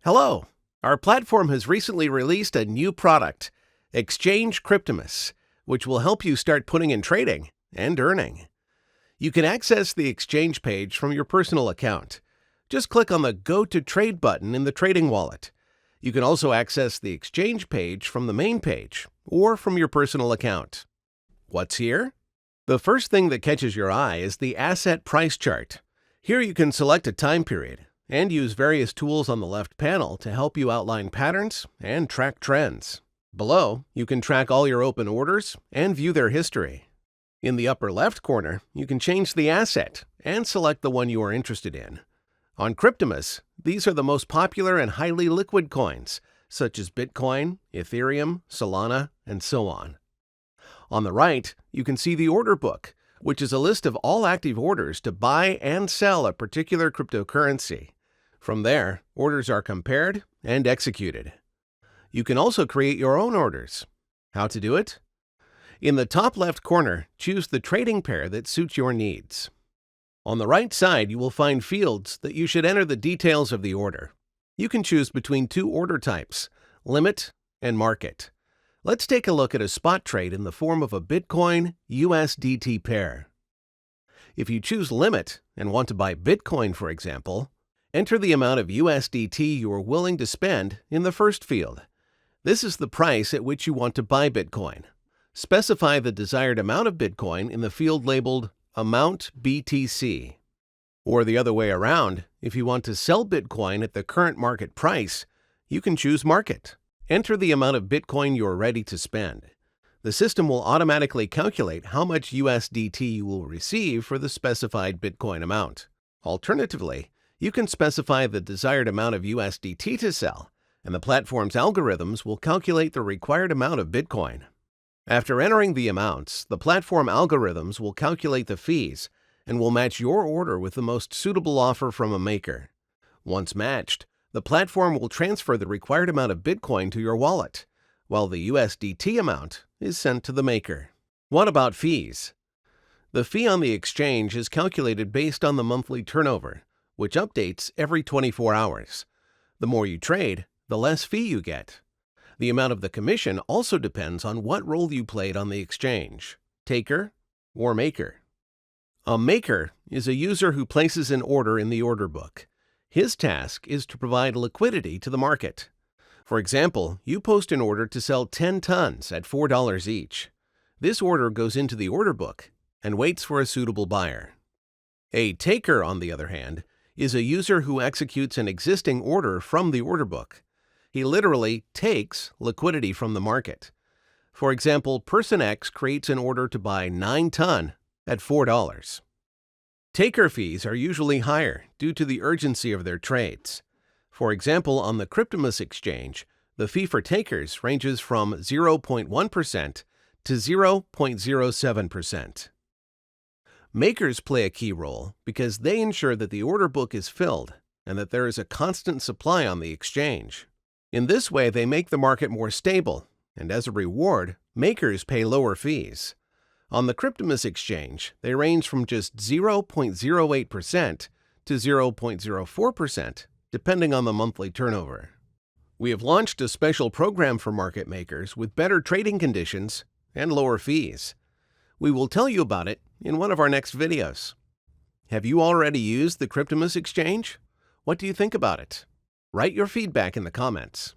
Hello! Our platform has recently released a new product, Exchange Cryptomus, which will help you start putting in trading and earning. You can access the Exchange page from your personal account. Just click on the Go to Trade button in the trading wallet. You can also access the Exchange page from the main page or from your personal account. What's here? The first thing that catches your eye is the asset price chart. Here you can select a time period and use various tools on the left panel to help you outline patterns and track trends. Below, you can track all your open orders and view their history. In the upper left corner, you can change the asset and select the one you are interested in. On Cryptomus, these are the most popular and highly liquid coins, such as Bitcoin, Ethereum, Solana, and so on. On the right, you can see the order book, which is a list of all active orders to buy and sell a particular cryptocurrency. From there, orders are compared and executed. You can also create your own orders. How to do it? In the top left corner, choose the trading pair that suits your needs. On the right side, you will find fields that you should enter the details of the order. You can choose between two order types, limit and market. Let's take a look at a spot trade in the form of a Bitcoin USDT pair. If you choose limit and want to buy Bitcoin, for example, enter the amount of USDT you are willing to spend in the first field. This is the price at which you want to buy Bitcoin. Specify the desired amount of Bitcoin in the field labeled Amount BTC. Or the other way around, if you want to sell Bitcoin at the current market price, you can choose Market. Enter the amount of Bitcoin you are ready to spend. The system will automatically calculate how much USDT you will receive for the specified Bitcoin amount. Alternatively, you can specify the desired amount of USDT to sell, and the platform's algorithms will calculate the required amount of Bitcoin. After entering the amounts, the platform algorithms will calculate the fees and will match your order with the most suitable offer from a maker. Once matched, the platform will transfer the required amount of Bitcoin to your wallet, while the USDT amount is sent to the maker. What about fees? The fee on the exchange is calculated based on the monthly turnover, which updates every 24 hours. The more you trade, the less fee you get. The amount of the commission also depends on what role you played on the exchange, taker or maker. A maker is a user who places an order in the order book. His task is to provide liquidity to the market. For example, you post an order to sell 10 tons at $4 each. This order goes into the order book and waits for a suitable buyer. A taker, on the other hand, is a user who executes an existing order from the order book. He literally takes liquidity from the market. For example, Person X creates an order to buy 9 ton at $4. Taker fees are usually higher due to the urgency of their trades. For example, on the Cryptomus Exchange, the fee for takers ranges from 0.1% to 0.07%. Makers play a key role because they ensure that the order book is filled and that there is a constant supply on the exchange. In this way, they make the market more stable, and as a reward, makers pay lower fees. On the Cryptomus Exchange, they range from just 0.08% to 0.04%, depending on the monthly turnover. We have launched a special program for market makers with better trading conditions and lower fees. We will tell you about it in one of our next videos. Have you already used the Cryptomus Exchange? What do you think about it? Write your feedback in the comments.